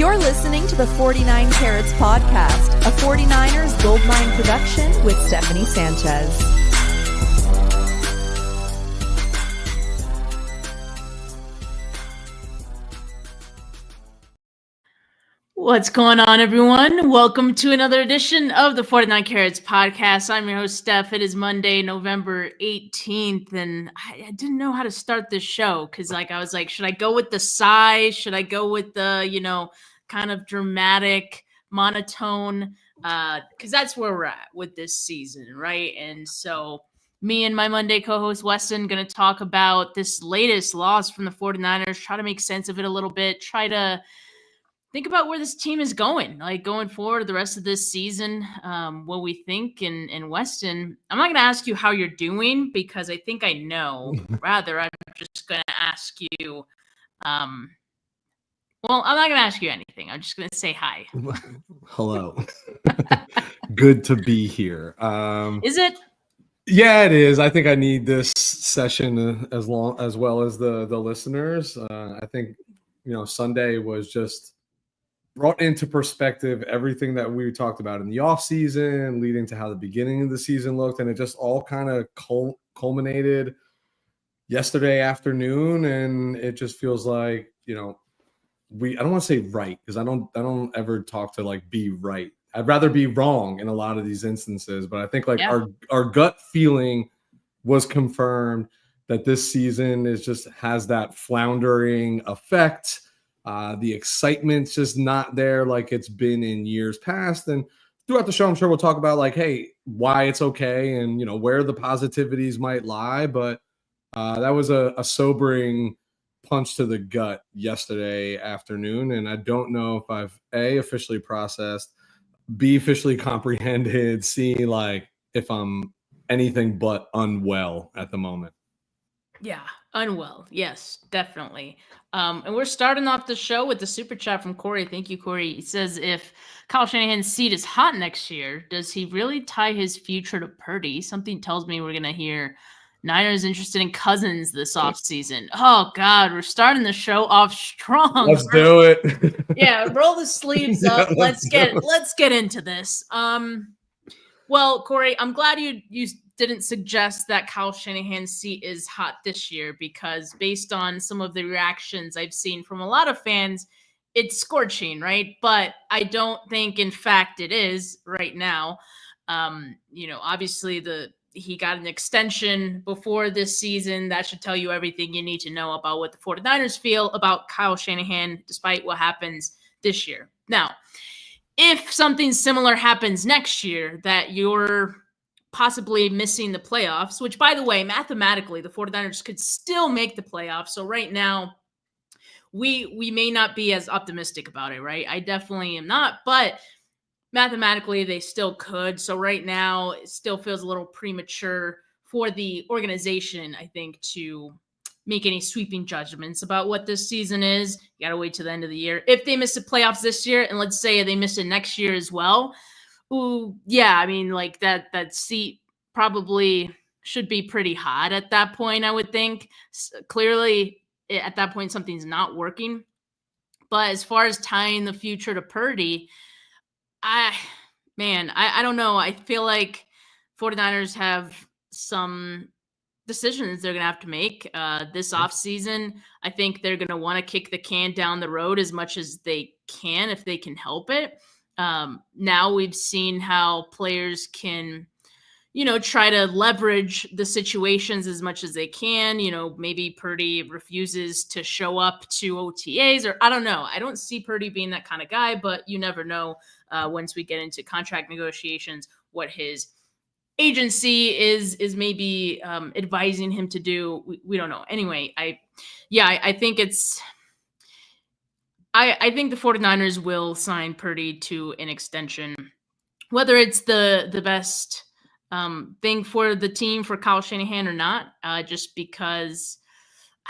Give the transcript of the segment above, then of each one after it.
You're listening to the 49 Carats podcast, a 49ers Goldmine production with Stephanie Sanchez. What's going on, everyone? Welcome to another edition of the 49 Carats podcast. I'm your host, Steph. It is Monday, November 18th, and I didn't know how to start this show because, I was like, should I go with the sigh? Should I go with the, kind of dramatic, monotone? Because that's where we're at with this season, right? And so me and my Monday co-host, Weston, going to talk about this latest loss from the 49ers, try to make sense of it a little bit, try to think about where this team is going, going forward the rest of this season, what we think. In Weston, I'm not going to ask you how you're doing because I think I know. Rather, I'm just going to ask you, I'm not going to ask you anything. I'm just going to say hi. Hello. Good to be here. Is it? Yeah, it is. I think I need this session as well as the listeners. I think, Sunday was just brought into perspective everything that we talked about in the offseason, leading to how the beginning of the season looked, and it just all kind of culminated yesterday afternoon. And it just feels like, I don't want to say right, because I don't ever talk to be right. I'd rather be wrong in a lot of these instances, but I think our gut feeling was confirmed that this season has that floundering effect. The excitement's just not there like it's been in years past. And throughout the show, I'm sure we'll talk about why it's okay and, where the positivities might lie. But that was a sobering punch to the gut yesterday afternoon. And I don't know if I've officially processed, B, officially comprehended, C, if I'm anything but unwell at the moment. Yeah, unwell. Yes, definitely. And we're starting off the show with the super chat from Corey. Thank you, Corey. He says, if Kyle Shanahan's seat is hot next year, does he really tie his future to Purdy? Something tells me we're going to hear Niners interested in Cousins this offseason. Oh, God, we're starting the show off strong. Let's do it. Yeah, roll the sleeves up. Let's get into this. Well, Corey, I'm glad you didn't suggest that Kyle Shanahan's seat is hot this year, because based on some of the reactions I've seen from a lot of fans, it's scorching, right? But I don't think, in fact, it is right now. Obviously he got an extension before this season. That should tell you everything you need to know about what the 49ers feel about Kyle Shanahan, despite what happens this year. Now, if something similar happens next year, that you're possibly missing the playoffs, which, by the way, mathematically, the 49ers could still make the playoffs. So right now, we may not be as optimistic about it, right? I definitely am not, but mathematically, they still could. So right now, it still feels a little premature for the organization, I think, to make any sweeping judgments about what this season is. You got to wait till the end of the year. If they miss the playoffs this year, and let's say they miss it next year as well, ooh, yeah, I mean, that seat probably should be pretty hot at that point, I would think. Clearly, at that point, something's not working. But as far as tying the future to Purdy, I don't know. I feel like 49ers have some decisions they're going to have to make this offseason. I think they're going to want to kick the can down the road as much as they can if they can help it. Now we've seen how players can, try to leverage the situations as much as they can. Maybe Purdy refuses to show up to OTAs, or I don't know. I don't see Purdy being that kind of guy, but you never know once we get into contract negotiations what his agency is maybe advising him to do. We don't know. Anyway, I think I think the 49ers will sign Purdy to an extension, whether it's the best thing for the team for Kyle Shanahan or not, just because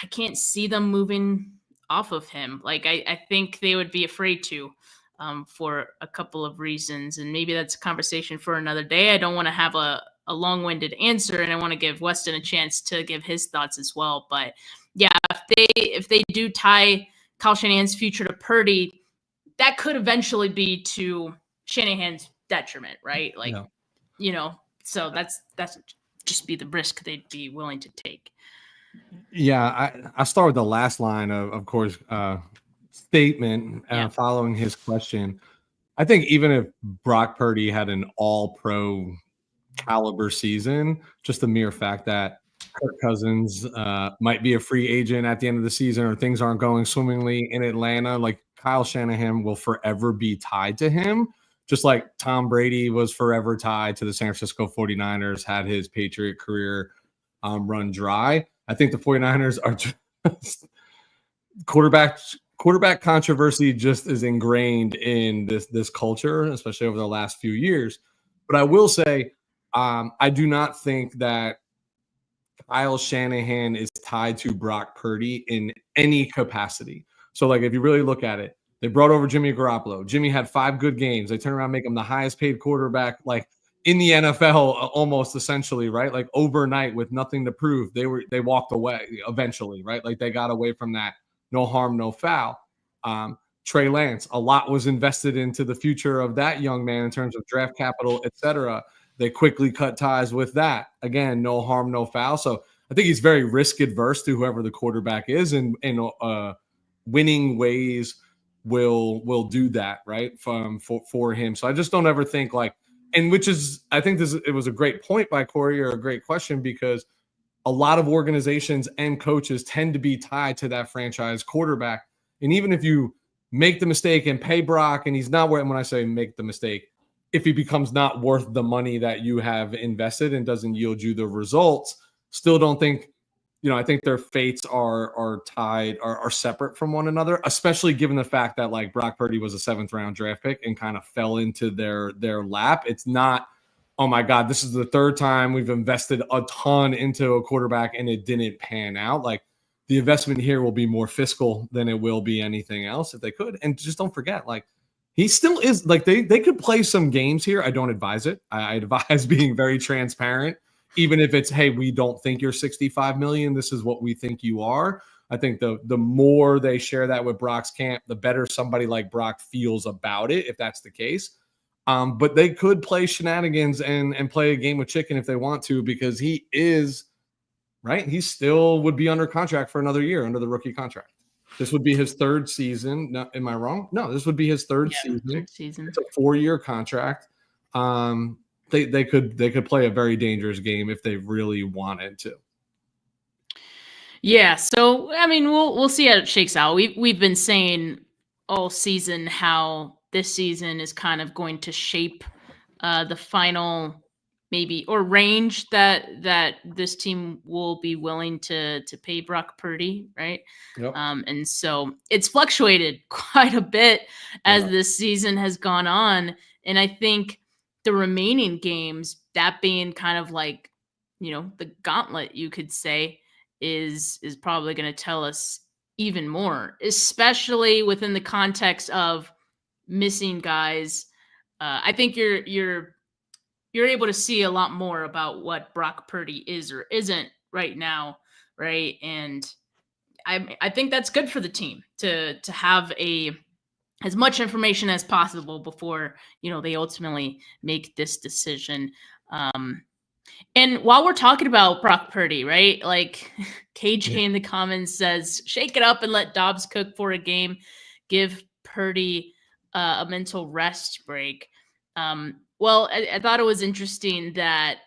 I can't see them moving off of him. I think they would be afraid to. For a couple of reasons, and maybe that's a conversation for another day. I don't want to have a long-winded answer, and I want to give Weston a chance to give his thoughts as well. But yeah, if they do tie Kyle Shanahan's future to Purdy, that could eventually be to Shanahan's detriment, right? Like, so that's just be the risk they'd be willing to take. Yeah, I start with the last line of course, statement following his question. I think even if Brock Purdy had an all-pro caliber season, just the mere fact that Kirk Cousins might be a free agent at the end of the season, or things aren't going swimmingly in Atlanta, like Kyle Shanahan will forever be tied to him, just like Tom Brady was forever tied to the San Francisco 49ers, had his Patriot career run dry. I think the 49ers are just quarterback controversy just is ingrained in this culture, especially over the last few years. But I will say, I do not think that Kyle Shanahan is tied to Brock Purdy in any capacity. So, like, if you really look at it, they brought over Jimmy Garoppolo. Jimmy had 5 good games. They turn around, make him the highest paid quarterback, like in the NFL, almost essentially, right? Like overnight with nothing to prove. They walked away eventually, right? Like they got away from that no harm, no foul. Trey Lance, a lot was invested into the future of that young man in terms of draft capital, etc. They quickly cut ties with that. Again, no harm, no foul. So I think he's very risk adverse to whoever the quarterback is, and winning ways will do that, right? For him. So I just don't ever think like, and which is, I think it was a great point by Corey, or a great question, because a lot of organizations and coaches tend to be tied to that franchise quarterback. And even if you make the mistake and pay Brock, and he's not worth, when I say make the mistake, if he becomes not worth the money that you have invested and doesn't yield you the results, still don't think, I think their fates are tied, are separate from one another, especially given the fact that like Brock Purdy was a 7th round draft pick and kind of fell into their lap. It's not, oh my God, this is the 3rd time we've invested a ton into a quarterback and it didn't pan out. Like the investment here will be more fiscal than it will be anything else if they could. And just don't forget, like he still is, like they could play some games here. I don't advise it. I advise being very transparent. Even if it's, hey, we don't think you're 65 million. This is what we think you are. I think the more they share that with Brock's camp, the better somebody like Brock feels about it, if that's the case. But they could play shenanigans and play a game of chicken if they want to, because he is, right? He still would be under contract for another year under the rookie contract. This would be his 3rd season. No, am I wrong? No, this would be his third season. It's a 4-year contract. They could play a very dangerous game if they really wanted to. Yeah, so I mean, we'll see how it shakes out. We've been saying all season how this season is kind of going to shape the final maybe or range that this team will be willing to pay Brock Purdy, right? Yep. And so it's fluctuated quite a bit as this season has gone on, and I think the remaining games, that being kind of like, the gauntlet, you could say, is probably going to tell us even more, especially within the context of missing guys. I think you're able to see a lot more about what Brock Purdy is or isn't right now, right? And I think that's good for the team to have as much information as possible before, they ultimately make this decision. And while we're talking about Brock Purdy, right? Like KJ in the comments says, shake it up and let Dobbs cook for a game. Give Purdy a mental rest break. Well, I thought it was interesting that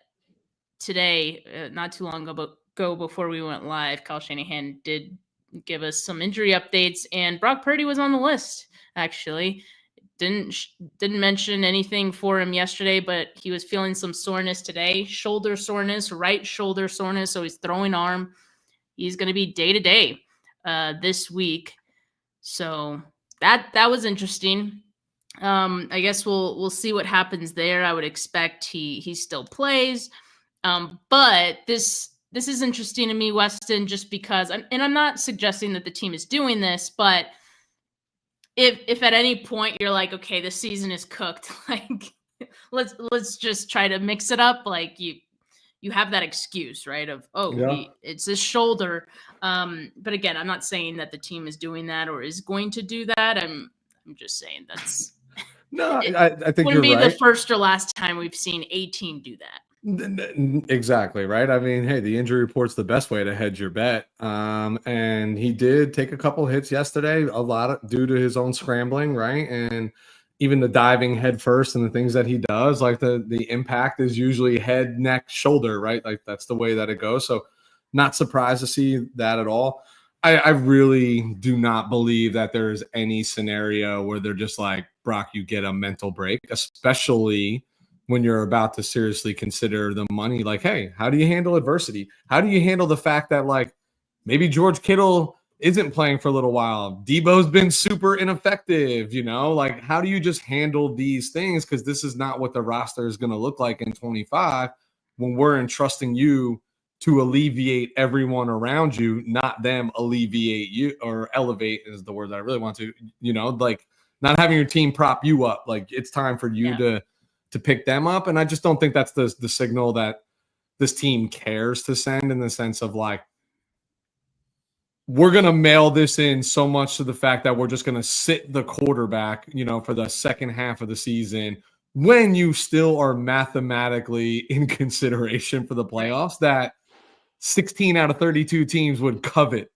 today, not too long ago before we went live, Kyle Shanahan did give us some injury updates, and Brock Purdy was on the list, actually. Didn't mention anything for him yesterday, but he was feeling some soreness today. Shoulder soreness, right shoulder soreness, so he's throwing arm. He's going to be day-to-day this week. So that was interesting. I guess we'll see what happens there. I would expect he still plays. But this is interesting to me, Weston, just because, and I'm not suggesting that the team is doing this, but if at any point you're like, okay, the season is cooked, like let's just try to mix it up. Like you have that excuse, right? Of, it's his shoulder. But again, I'm not saying that the team is doing that or is going to do that. I'm just saying that's No, I think wouldn't you're be right. the first or last time we've seen a team do that. Exactly, right? I mean, hey, the injury report's the best way to hedge your bet. And he did take a couple hits yesterday, a lot of due to his own scrambling, right? And even the diving head first and the things that he does, like the impact is usually head, neck, shoulder, right? Like that's the way that it goes. So not surprised to see that at all. I really do not believe that there is any scenario where they're just like, Brock, you get a mental break, especially when you're about to seriously consider the money. Like, hey, how do you handle adversity? How do you handle the fact that, like, maybe George Kittle isn't playing for a little while? Debo's been super ineffective, Like, how do you just handle these things? Because this is not what the roster is going to look like in 25 when we're entrusting you to alleviate everyone around you, not them alleviate you, or elevate is the word that I really want to, like not having your team prop you up. Like, it's time for you to pick them up. And I just don't think that's the signal that this team cares to send, in the sense of like, we're going to mail this in so much to the fact that we're just going to sit the quarterback, for the second half of the season, when you still are mathematically in consideration for the playoffs, that 16 out of 32 teams would covet,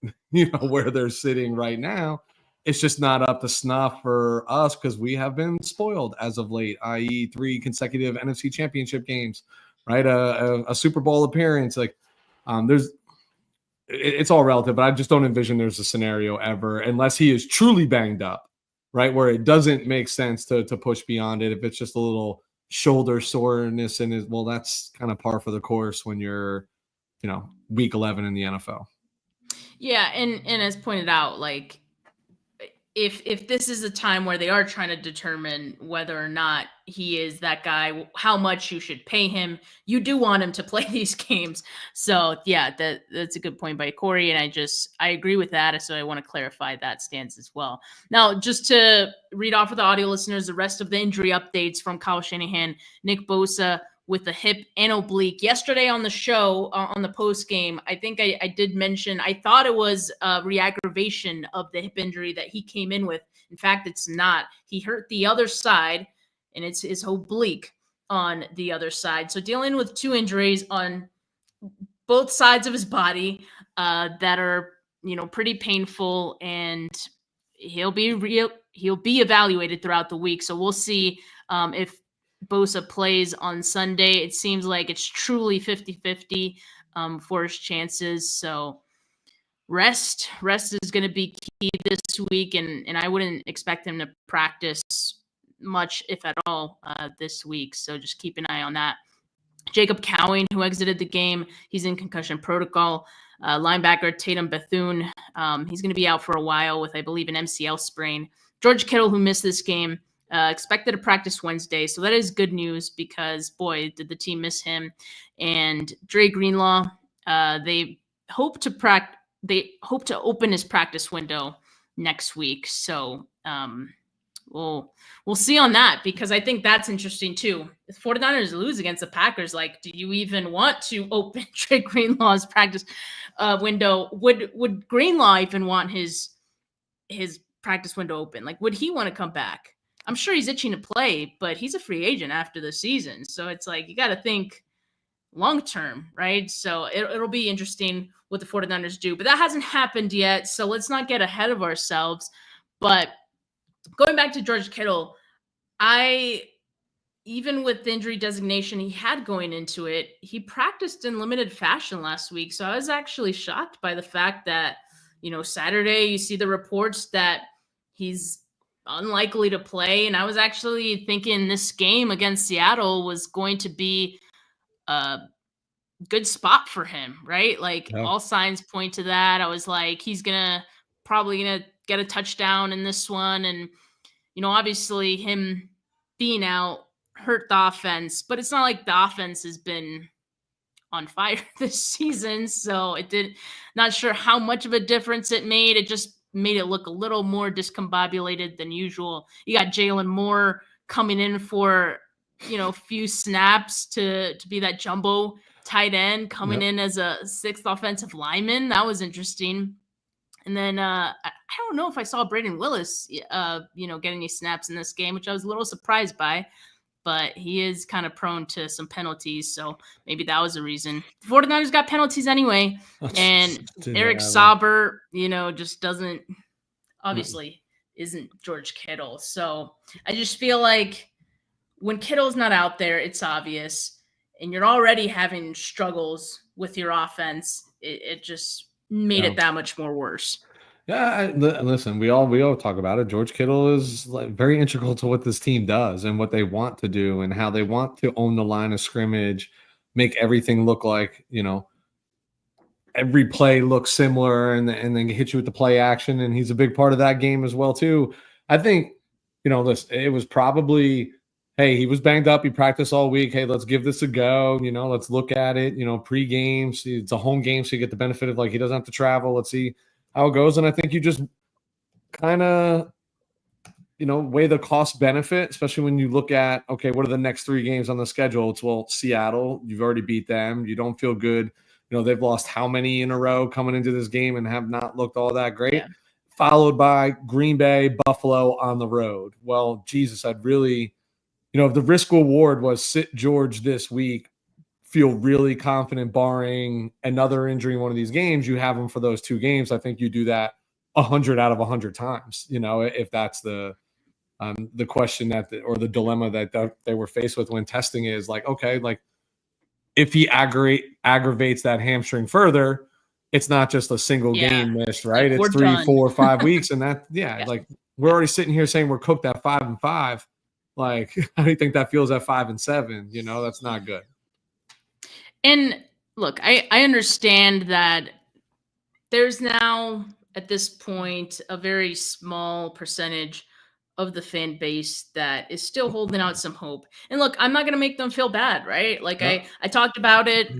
where they're sitting right now. It's just not up to snuff for us because we have been spoiled as of late, i.e. 3 consecutive NFC championship games, right? A Super Bowl appearance. Like, it's all relative, but I just don't envision there's a scenario ever, unless he is truly banged up, right? Where it doesn't make sense to push beyond it. If it's just a little shoulder soreness and well, that's kind of par for the course when you're, week 11 in the NFL. Yeah, and as pointed out, like if this is a time where they are trying to determine whether or not he is that guy, how much you should pay him, you do want him to play these games. So yeah, that's a good point by Corey, and I agree with that. So I want to clarify that stance as well. Now, just to read off for the audio listeners, the rest of the injury updates from Kyle Shanahan: Nick Bosa with the hip and oblique. Yesterday on the show, on the post game, I think I did mention, I thought it was a re-aggravation of the hip injury that he came in with. In fact, it's not. He hurt the other side, and it's his oblique on the other side. So dealing with 2 injuries on both sides of his body that are, pretty painful, and he'll be evaluated throughout the week. So we'll see if Bosa plays on Sunday. It seems like it's truly 50-50 for his chances. So rest is going to be key this week, and I wouldn't expect him to practice much, if at all, this week. So just keep an eye on that. Jacob Cowing, who exited the game, he's in concussion protocol. Linebacker Tatum Bethune, he's going to be out for a while with, I believe, an MCL sprain. George Kittle, who missed this game, expected to practice Wednesday. So that is good news, because, boy, did the team miss him. And Dre Greenlaw, they hope to open his practice window next week. So we'll see on that, because I think that's interesting too. If 49ers lose against the Packers, like, do you even want to open Dre Greenlaw's practice window? Would Greenlaw even want his practice window open? Like, would he want to come back? I'm sure he's itching to play, but he's a free agent after the season. So it's like, you got to think long term, right? So it'll be interesting what the 49ers do, but that hasn't happened yet. So let's not get ahead of ourselves. But going back to George Kittle, even with the injury designation he had going into it, he practiced in limited fashion last week. So I was actually shocked by the fact that, Saturday you see the reports that he's unlikely to play. And I was actually thinking this game against Seattle was going to be a good spot for him, right? Like, all signs point to that. I was like, he's probably gonna get a touchdown in this one. And, obviously him being out hurt the offense, but it's not like the offense has been on fire this season. So not sure how much of a difference it made. It just made it look a little more discombobulated than usual. You got Jalen Moore coming in for, a few snaps to be that jumbo tight end, coming in as a 6th offensive lineman. That was interesting. And then I don't know if I saw Braden Willis, get any snaps in this game, which I was a little surprised by. But he is kind of prone to some penalties, so maybe that was a reason. The 49ers got penalties anyway, and Eric Sauber, just doesn't obviously isn't George Kittle. So I just feel like when Kittle's not out there, it's obvious, and you're already having struggles with your offense. It just made it that much more worse. Yeah, listen, we all talk about it. George Kittle is very integral to what this team does and what they want to do and how they want to own the line of scrimmage, make everything look like, every play looks similar and then hit you with the play action. And he's a big part of that game as well, too. I think, listen, it was probably, hey, he was banged up. He practiced all week. Hey, let's give this a go. Let's look at it, pre-game. It's a home game, so you get the benefit of he doesn't have to travel. Let's see how it goes. And I think you just kind of, weigh the cost benefit, especially when you look at, okay, what are the next 3 games on the schedule? It's, Seattle, you've already beat them. You don't feel good. They've lost how many in a row coming into this game and have not looked all that great, followed by Green Bay, Buffalo on the road. Well, Jesus, I'd really, if the risk reward was sit George this week, feel really confident barring another injury in one of these games, you have them for those 2 games. I think you do that 100 out of 100 times, if that's the question or the dilemma that they were faced with when testing is okay, if he aggravates that hamstring further, it's not just a single game missed, right? It's 3, done. 4, 5 weeks. And that, we're already sitting here saying we're cooked at 5-5. How do you think that feels at 5-7? That's not good. And look, I understand that there's now at this point a very small percentage of the fan base that is still holding out some hope. And look, I'm not going to make them feel bad, right? I talked about it,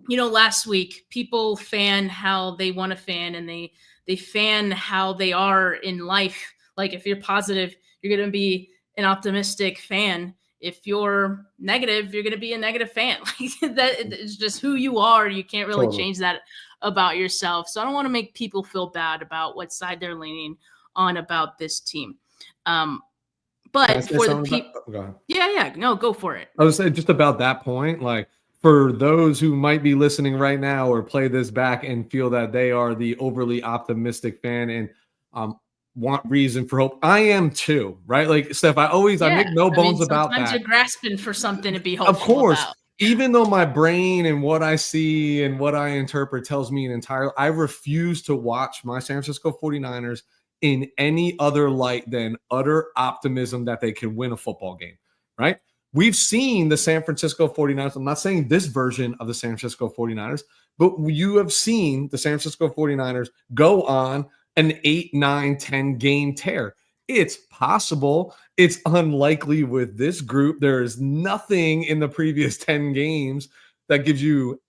last week. People fan how they want to fan, and they fan how they are in life. If you're positive, you're going to be an optimistic fan. If you're negative, you're going to be a negative fan. That is just who you are. You can't really change that about yourself. So I don't want to make people feel bad about what side they're leaning on about this team. But for the people, go for it. I was saying just about that point, for those who might be listening right now or play this back and feel that they are the overly optimistic fan and want reason for hope. I am too, right? Steph, I make no bones about that. Sometimes you're grasping for something to be hopeful Of course, about. Even though my brain and what I see and what I interpret tells me I refuse to watch my San Francisco 49ers in any other light than utter optimism that they can win a football game, right? We've seen the San Francisco 49ers. I'm not saying this version of the San Francisco 49ers, but you have seen the San Francisco 49ers go on an 8, 9, 10 game tear. It's possible. It's unlikely with this group. There is nothing in the previous 10 games that gives you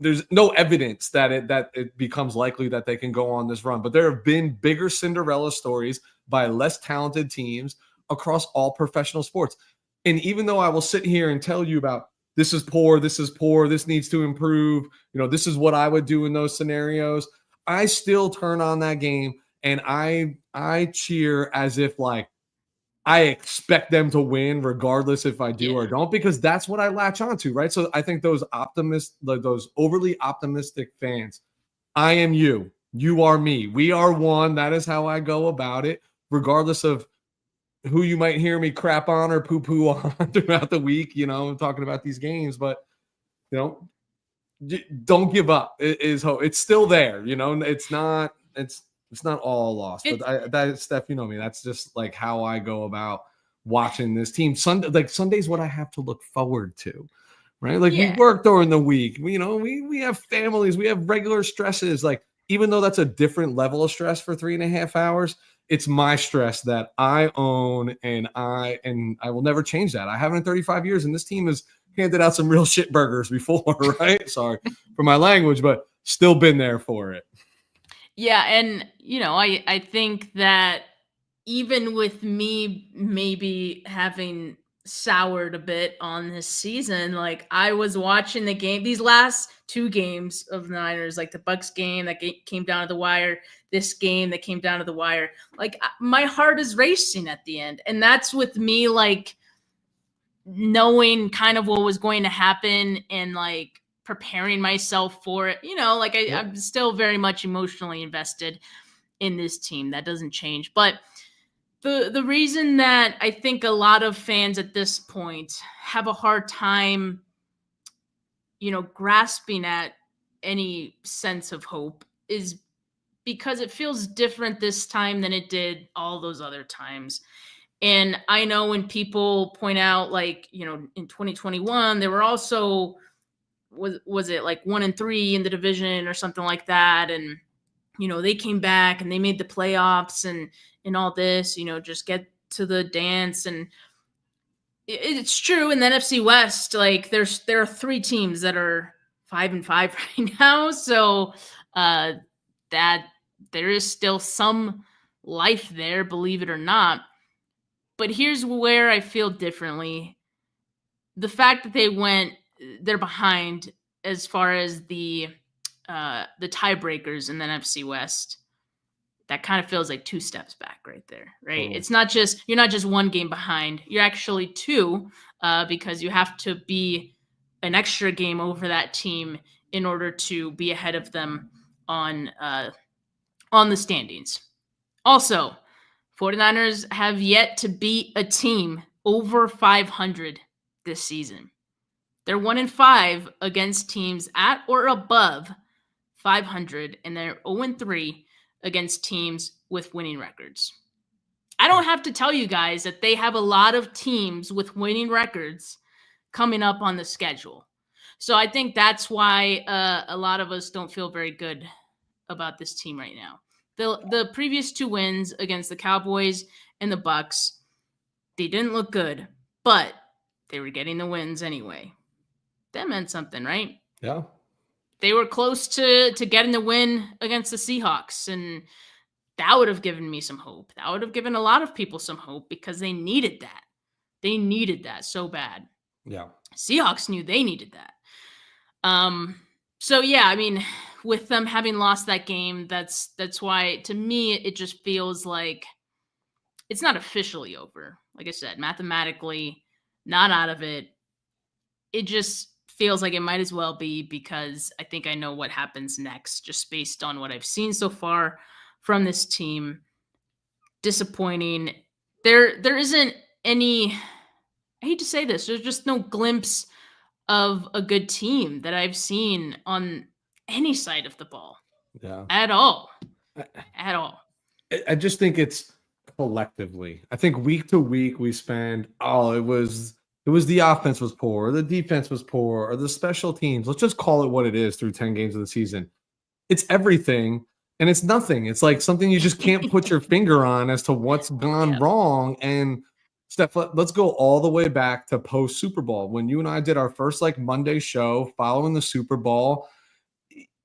there's no evidence that it becomes likely that they can go on this run. But there have been bigger Cinderella stories by less talented teams across all professional sports. And even though I will sit here and tell you about this is poor, this needs to improve, this is what I would do in those scenarios, I still turn on that game and I cheer as if I expect them to win regardless if I do or don't, because that's what I latch onto, right? So I think those those overly optimistic fans, I am you, you are me, we are one. That is how I go about it, regardless of who you might hear me crap on or poo-poo on throughout the week, talking about these games. But, don't give up. It's still there, it's not all lost. But Steph, me, that's just how I go about watching this team. Sunday's what I have to look forward to, right? We work during the week, we have families, we have regular stresses. Even though that's a different level of stress for 3.5 hours, it's my stress that I own, and I will never change that. I haven't in 35 years, and this team has handed out some real shit burgers before, right? Sorry for my language, but still been there for it. Yeah, and I think that even with me maybe having soured a bit on this season. Like, I was watching the game, these last 2 games of the Niners, like the Bucs game that came down to the wire, this game that came down to the wire. Like, my heart is racing at the end. And that's with me, like, knowing kind of what was going to happen and like preparing myself for it. You know, like I'm still very much emotionally invested in this team. That doesn't change. But the reason that I think a lot of fans at this point have a hard time, you know, grasping at any sense of hope is because it feels different this time than it did all those other times. And I know when people point out, like, you know, in 2021, there were also, was it like 1-3 in the division or something like that? And, you know, they came back and they made the playoffs and all this, you know, just get to the dance. And it's true in the NFC West, like there are 3 teams that are 5-5 right now. So that there is still some life there, believe it or not. But here's where I feel differently. The fact that they're behind as far as the tiebreakers in the NFC West, that kind of feels like 2 steps back right there, right? Totally. It's not just, you're not just 1 game behind. You're actually 2 because you have to be an extra game over that team in order to be ahead of them on the standings. Also, 49ers have yet to beat a team over 500 this season. They're 1-5 against teams at or above 500, and they're 0-3 against teams with winning records. I don't have to tell you guys that they have a lot of teams with winning records coming up on the schedule. So I think that's why a lot of us don't feel very good about this team right now. The previous 2 wins against the Cowboys and the Bucs, they didn't look good, but they were getting the wins anyway. That meant something, right? Yeah. They were close to getting the win against the Seahawks, and that would have given me some hope. That would have given a lot of people some hope because they needed that. They needed that so bad. Yeah. Seahawks knew they needed that. So yeah, I mean, with them having lost that game, that's why, to me, it just feels like it's not officially over. Like I said, mathematically not out of it. It just feels like it might as well be, because I think I know what happens next, just based on what I've seen so far from this team. Disappointing. There isn't any, I hate to say this, there's just no glimpse of a good team that I've seen on any side of the ball. Yeah. At all. At all. I just think it's collectively. I think week to week we spend, it was the offense was poor, or the defense was poor, or the special teams. Let's just call it what it is through 10 games of the season. It's everything and it's nothing. It's like something you just can't put your finger on as to what's gone wrong. And Steph, let's go all the way back to post Super Bowl. When you and I did our first Monday show following the Super Bowl,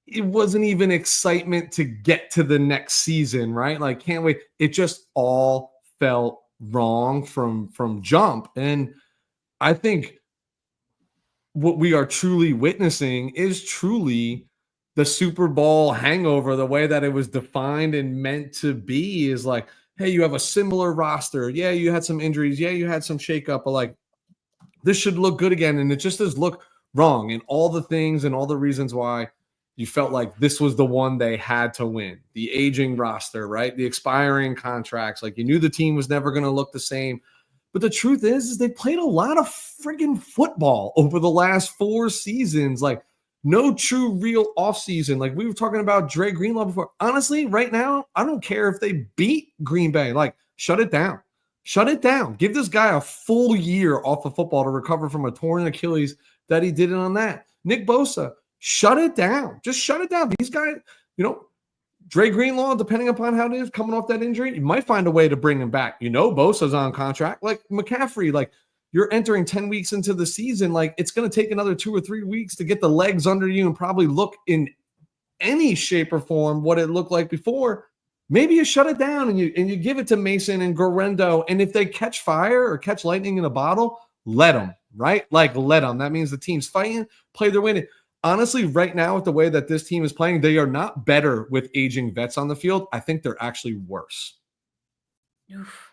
it wasn't even excitement to get to the next season, right? Like, can't wait. It just all felt wrong from jump. And I think what we are truly witnessing is truly the Super Bowl hangover, the way that it was defined and meant to be, is like, hey, you have a similar roster. Yeah, you had some injuries. Yeah, you had some shakeup, but this should look good again. And it just does look wrong. And all the things and all the reasons why you felt like this was the one they had to win. The aging roster, right? The expiring contracts. Like, you knew the team was never going to look the same. But the truth is they played a lot of friggin' football over the last 4 seasons. Like, no true real offseason. Like, we were talking about Dre Greenlaw before. Honestly, right now, I don't care if they beat Green Bay. Like, shut it down. Shut it down. Give this guy a full year off of football to recover from a torn Achilles that he did it on that. Nick Bosa, shut it down. Just shut it down. These guys, Dre Greenlaw, depending upon how it is, coming off that injury, you might find a way to bring him back. Bosa's on contract. Like McCaffrey, you're entering 10 weeks into the season. It's going to take another 2 or 3 weeks to get the legs under you and probably look in any shape or form what it looked like before. Maybe you shut it down and you give it to Mason and Guerrero. And if they catch fire or catch lightning in a bottle, let them, right? Like, let them. That means the team's fighting, play their way. Honestly, right now, with the way that this team is playing, they are not better with aging vets on the field. I think they're actually worse. Oof.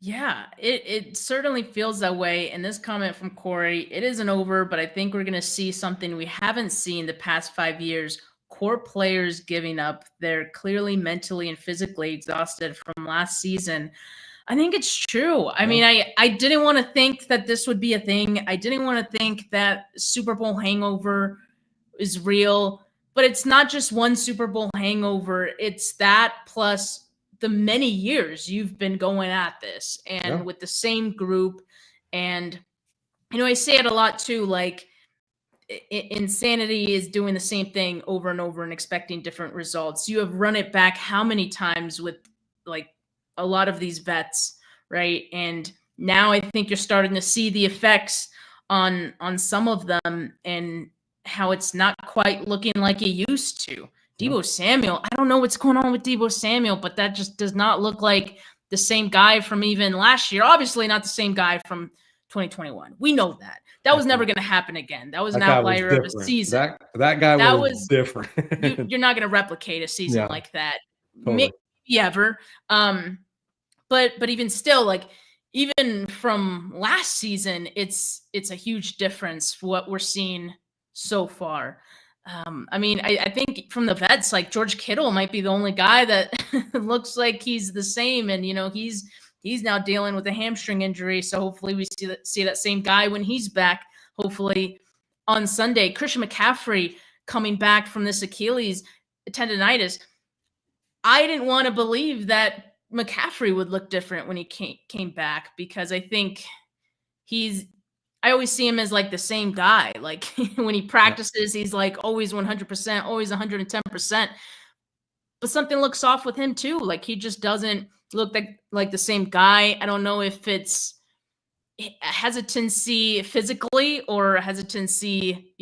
Yeah, it certainly feels that way. And this comment from Corey, it isn't over, but I think we're going to see something we haven't seen the past 5 years. Core players giving up. They're clearly mentally and physically exhausted from last season. I think it's true. I mean, I didn't want to think that this would be a thing. I didn't want to think that Super Bowl hangover is real, but it's not just one Super Bowl hangover. It's that plus the many years you've been going at this and with the same group. And, I say it a lot too, like insanity is doing the same thing over and over and expecting different results. You have run it back how many times with like a lot of these vets, right? And now I think you're starting to see the effects on some of them and how it's not quite looking like it used to. Deebo Samuel, I don't know what's going on with Deebo Samuel, but that just does not look like the same guy from even last year. Obviously not the same guy from 2021. We know that. That was never going to happen again. That was an outlier of a season. That guy was different. You're not going to replicate a season like that. Totally. Maybe ever. But even still, like even from last season, it's a huge difference for what we're seeing so far. I mean, I think from the vets, like George Kittle might be the only guy that looks like he's the same. And, he's now dealing with a hamstring injury. So hopefully we see that same guy when he's back, hopefully on Sunday. Christian McCaffrey coming back from this Achilles tendonitis. I didn't want to believe that McCaffrey would look different when he came back because I think I always see him as like the same guy. Like when he practices, he's like always 100%, always 110%. But something looks off with him too. Like he just doesn't look like the same guy. I don't know if it's hesitancy physically or hesitancy,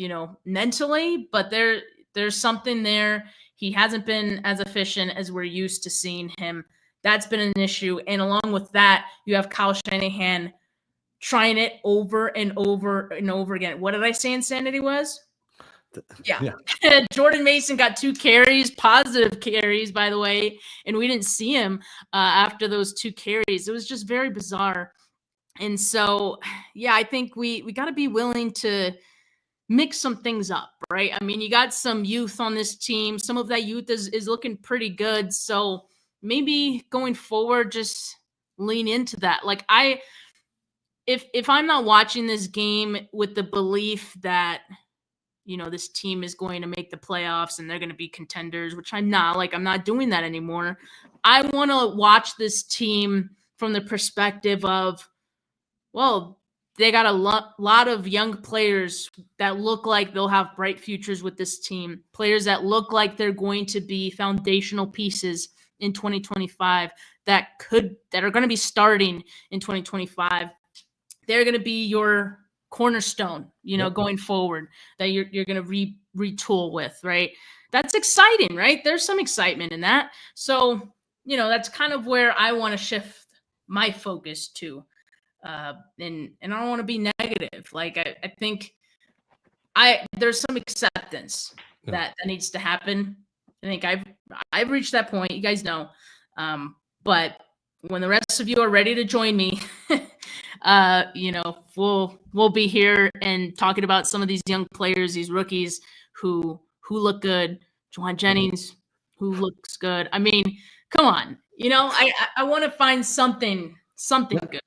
mentally, but there's something there. He hasn't been as efficient as we're used to seeing him. That's been an issue. And along with that, you have Kyle Shanahan trying it over and over and over again. What did I say insanity was? Yeah. Jordan Mason got 2 carries, positive carries, by the way, and we didn't see him after those 2 carries. It was just very bizarre. And so, I think we got to be willing to mix some things up, right? I mean, you got some youth on this team. Some of that youth is looking pretty good. So maybe going forward, just lean into that. Like if I'm not watching this game with the belief that, this team is going to make the playoffs and they're going to be contenders, which I'm not, like, I'm not doing that anymore. I want to watch this team from the perspective of, well, they got a lot of young players that look like they'll have bright futures with this team, players that look like they're going to be foundational pieces in 2025 that are going to be starting in 2025. They're going to be your cornerstone, going forward that you're going to retool with, right? That's exciting, right? There's some excitement in that. So, that's kind of where I want to shift my focus to. And I don't want to be negative. Like I think there's some acceptance that needs to happen. I think I've reached that point. You guys know. But when the rest of you are ready to join me, we'll be here and talking about some of these young players, these rookies who look good. Juwan Jennings, who looks good. I mean, come on. I want to find something good.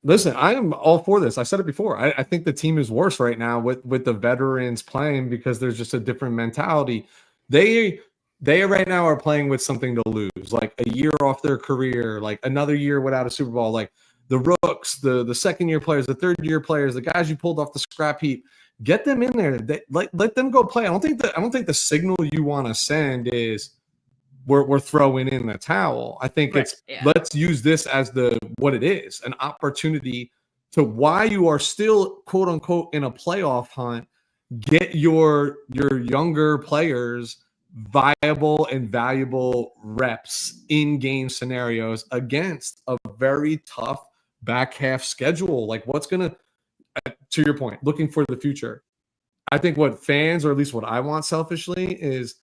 Listen, I am all for this. I said it before. I think the team is worse right now with the veterans playing because there's just a different mentality. They right now are playing with something to lose, like a year off their career, like another year without a Super Bowl. Like the rooks, the second-year players, the third-year players, the guys you pulled off the scrap heap, get them in there. Let them go play. I don't think the signal you want to send is we're throwing in the towel. I think let's use this as what it is, an opportunity to, why you are still quote unquote in a playoff hunt, get your younger players viable and valuable reps in game scenarios against a very tough back half schedule. Like what's gonna to your point, looking for the future. I think what fans, or at least what I want selfishly, is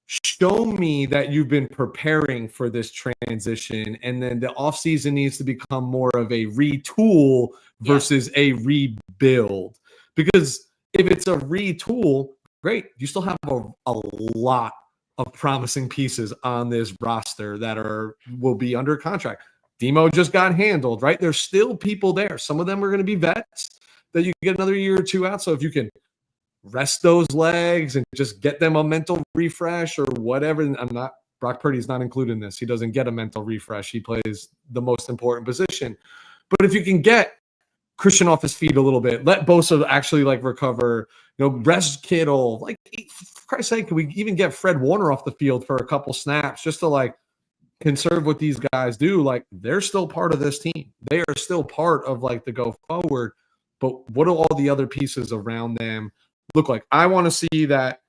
show me that you've been preparing for this transition, and then the offseason needs to become more of a retool versus a rebuild. Because if it's a retool, great. You still have a lot of promising pieces on this roster that will be under contract. Demo just got handled, right? There's still people there. Some of them are going to be vets that you get another year or two out. So if you can rest those legs and just get them a mental refresh or whatever. Brock Purdy's not included in this. He doesn't get a mental refresh. He plays the most important position. But if you can get Christian off his feet a little bit, let Bosa actually recover, rest Kittle, for Christ's sake, can we even get Fred Warner off the field for a couple snaps just to conserve what these guys do? They're still part of this team. They are still part of the go forward. But what do all the other pieces around them look like? I want to see that.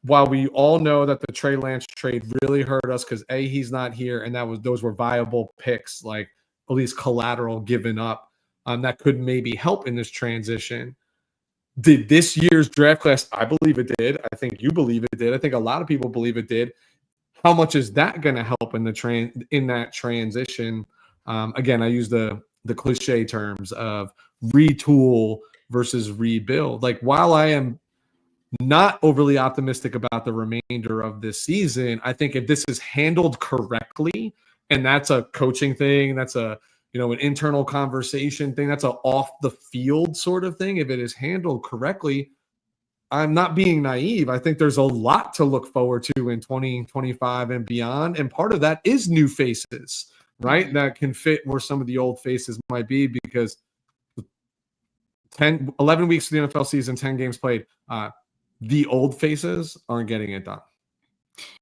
While we all know that the Trey Lance trade really hurt us because he's not here, and those were viable picks, at least collateral given up, that could maybe help in this transition. Did this year's draft class? I believe it did. I think you believe it did. I think a lot of people believe it did. How much is that going to help in that transition? Again, I use the cliche terms of retool versus rebuild. While I am not overly optimistic about the remainder of this season, I think if this is handled correctly, and that's a coaching thing, that's an internal conversation thing, that's a off the field sort of thing. If it is handled correctly, I'm not being naive. I think there's a lot to look forward to in 2025 and beyond. And part of that is new faces, right? That can fit where some of the old faces might be, because 11 weeks of the NFL season, 10 games played, the old faces aren't getting it done.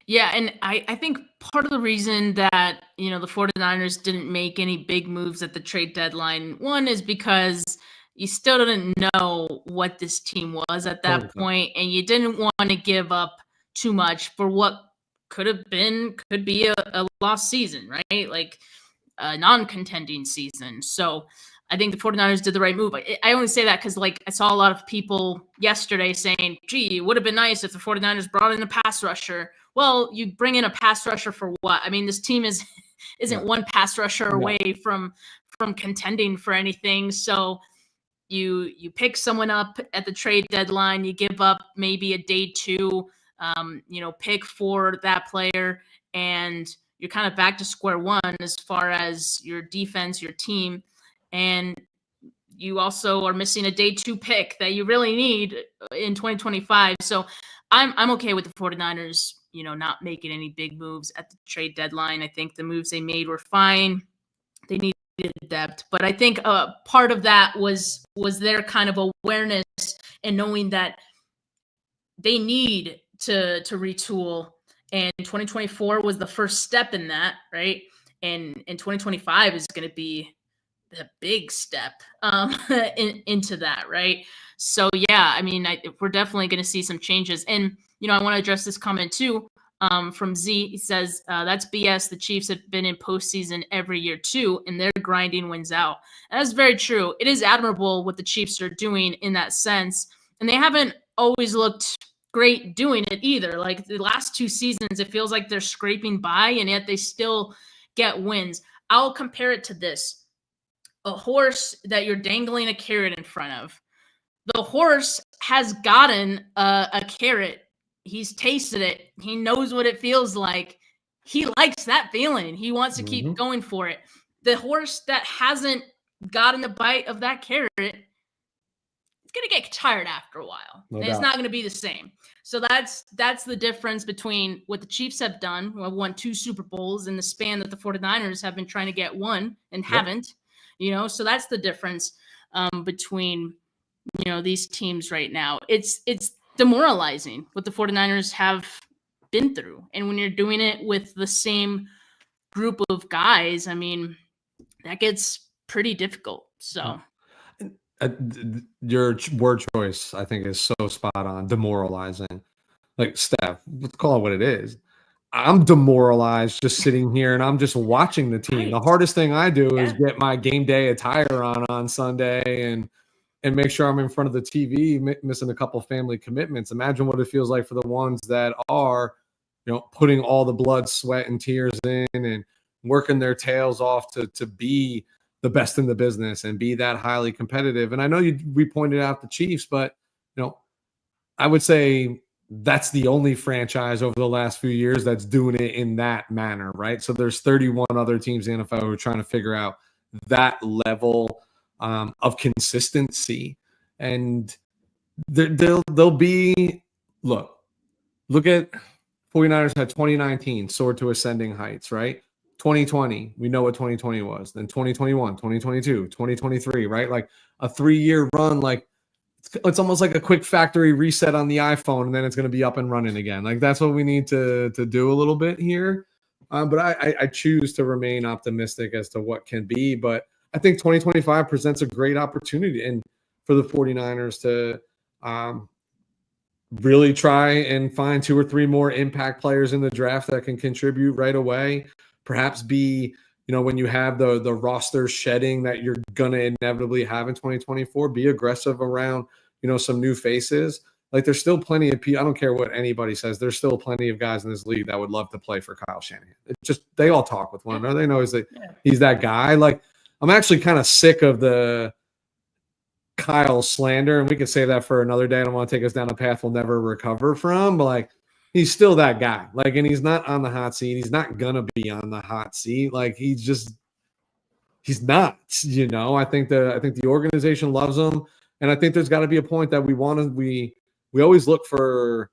Yeah, and I think part of the reason that, the 49ers didn't make any big moves at the trade deadline, one is because you still didn't know what this team was at that point, and you didn't want to give up too much for what could be a lost season, right? A non-contending season. So I think the 49ers did the right move. I only say that because, I saw a lot of people yesterday saying, gee, it would have been nice if the 49ers brought in a pass rusher. Well, you bring in a pass rusher for what? I mean, this team isn't one pass rusher away from contending for anything. So you pick someone up at the trade deadline, you give up maybe a day two, pick for that player, and you're kind of back to square one as far as your defense, your team. And you also are missing a day two pick that you really need in 2025. So I'm okay with the 49ers, not making any big moves at the trade deadline. I think the moves they made were fine. They needed depth, but I think part of that was their kind of awareness and knowing that they need to retool. And 2024 was the first step in that, right? And 2025 is going to be a big step into that, right? So yeah, I mean, we're definitely going to see some changes. And I want to address this comment too from Z. He says that's BS. The Chiefs have been in postseason every year too, and their grinding wins out. And that's very true. It is admirable what the Chiefs are doing in that sense, and they haven't always looked great doing it either. The last two seasons, it feels like they're scraping by, and yet they still get wins. I'll compare it to this. A horse that you're dangling a carrot in front of. The horse has gotten a carrot. He's tasted it. He knows what it feels like. He likes that feeling. He wants to keep going for it. The horse that hasn't gotten a bite of that carrot, it's going to get tired after a while. It's not going to be the same. So that's the difference between what the Chiefs have done, who have won 2 Super Bowls in the span that the 49ers have been trying to get one and haven't. So that's the difference between, these teams right now. It's demoralizing what the 49ers have been through. And when you're doing it with the same group of guys, I mean, that gets pretty difficult. So your word choice, I think, is so spot on. Demoralizing. Steph, let's call it what it is. I'm demoralized just sitting here and I'm just watching the team. Right. The hardest thing I do is get my game day attire on Sunday and and make sure I'm in front of the TV, missing a couple family commitments. Imagine what it feels like for the ones that are, putting all the blood, sweat, and tears in and working their tails off to be the best in the business and be that highly competitive. And I know we pointed out the Chiefs, but I would say that's the only franchise over the last few years that's doing it in that manner, right? So there's 31 other teams in the NFL who are trying to figure out that level of consistency. And there'll be, look at 49ers had 2019 soared to ascending heights, right? 2020, we know what 2020 was. Then 2021, 2022, 2023, right? Like a 3-year run, like it's almost like a quick factory reset on the iPhone, and then it's going to be up and running again. Like that's what we need to do a little bit here. But I choose to remain optimistic as to what can be. But I think 2025 presents a great opportunity and for the 49ers to really try and find 2 or 3 more impact players in the draft that can contribute right away. Perhaps be, when you have the roster shedding that you're going to inevitably have in 2024, be aggressive around, some new faces. Like there's still plenty of people. I don't care what anybody says. There's still plenty of guys in this league that would love to play for Kyle Shanahan. It's just, they all talk with one another. They know he's that guy. Like I'm actually kind of sick of the Kyle slander, and we could say that for another day. I don't want to take us down a path we'll never recover from, but like, he's still that guy. Like, and he's not on the hot seat. He's not gonna be on the hot seat. Like, he's not. I think the organization loves him, and I think there's got to be a point that we always look for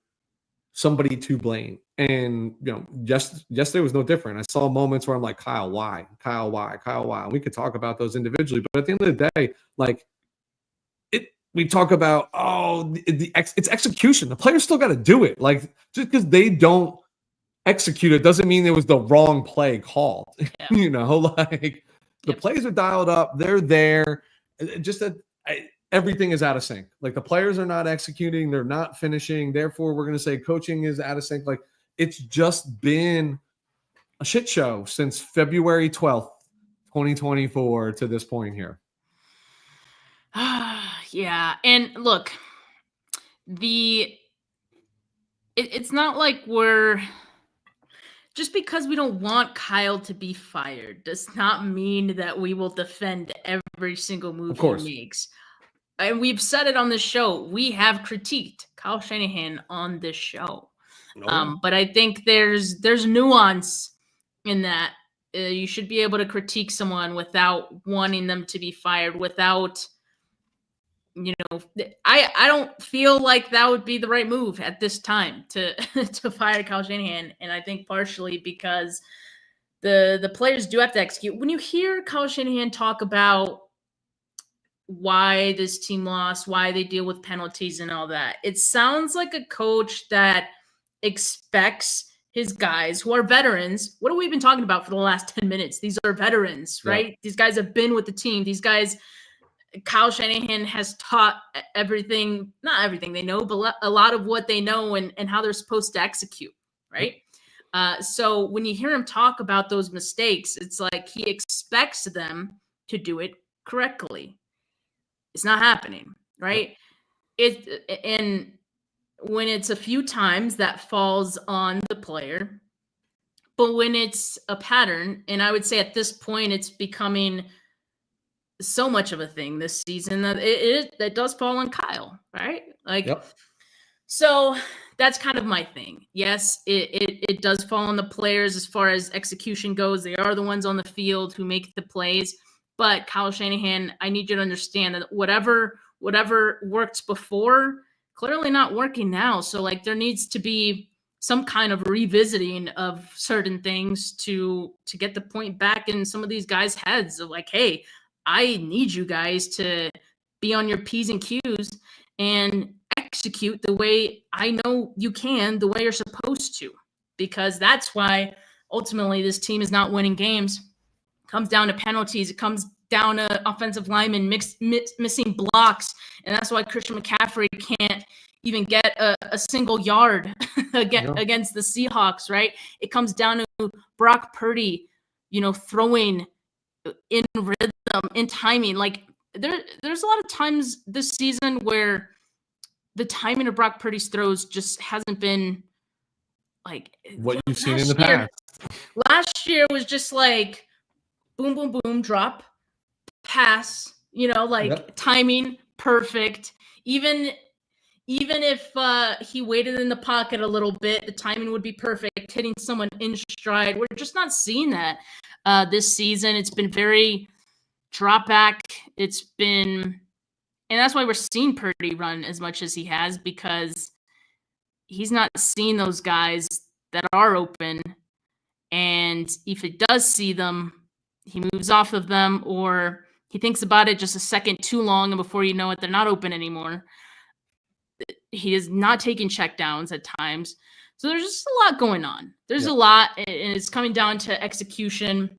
somebody to blame. And yesterday was no different. I saw moments where I'm like, Kyle, why? Kyle, why? Kyle, why? And we could talk about those individually, but at the end of the day, like we talk about, it's execution. The players still got to do it. Like, just because they don't execute it doesn't mean it was the wrong play called. Yeah. Like the plays are dialed up. They're there. Just that everything is out of sync. Like the players are not executing. They're not finishing. Therefore, we're going to say coaching is out of sync. Like it's just been a shit show since February 12th, 2024 to this point here. Yeah. And look, it's not like we're just because we don't want Kyle to be fired does not mean that we will defend every single move he makes. And we've said it on this show. We have critiqued Kyle Shanahan on this show. But I think there's nuance in that. You should be able to critique someone without wanting them to be fired, without I don't feel like that would be the right move at this time to fire Kyle Shanahan. And I think partially because the players do have to execute. When you hear Kyle Shanahan talk about why this team lost, why they deal with penalties and all that, it sounds like a coach that expects his guys who are veterans. What have we been talking about for the last 10 minutes? These are veterans, right? Yeah. These guys have been with the team. These guys, Kyle Shanahan has taught everything, not everything they know, but a lot of what they know and how they're supposed to execute, right? So when you hear him talk about those mistakes, it's like he expects them to do it correctly. It's not happening, right? And when it's a few times, that falls on the player. But when it's a pattern, and I would say at this point, it's becoming so much of a thing this season that it does fall on Kyle, right? Like, So that's kind of my thing. Yes, it does fall on the players as far as execution goes. They are the ones on the field who make the plays. But Kyle Shanahan, I need you to understand that whatever worked before, clearly not working now. So like there needs to be some kind of revisiting of certain things to get the point back in some of these guys' heads of like, hey, I need you guys to be on your P's and Q's and execute the way I know you can, the way you're supposed to, because that's why ultimately this team is not winning games. It comes down to penalties. It comes down to offensive linemen missing blocks. And that's why Christian McCaffrey can't even get a single yard against the Seahawks, right? It comes down to Brock Purdy, throwing in rhythm, in timing. Like there's a lot of times this season where the timing of Brock Purdy's throws just hasn't been like what you've seen in the past. Last year was just like boom, boom, boom, drop, pass, timing perfect. Even if he waited in the pocket a little bit, the timing would be perfect, hitting someone in stride. We're just not seeing that this season. It's been very drop back. And that's why we're seeing Purdy run as much as he has, because he's not seeing those guys that are open. And if he does see them, he moves off of them, or he thinks about it just a second too long, and before you know it, they're not open anymore. He is not taking checkdowns at times. So there's just a lot going on. There's a lot, and it's coming down to execution.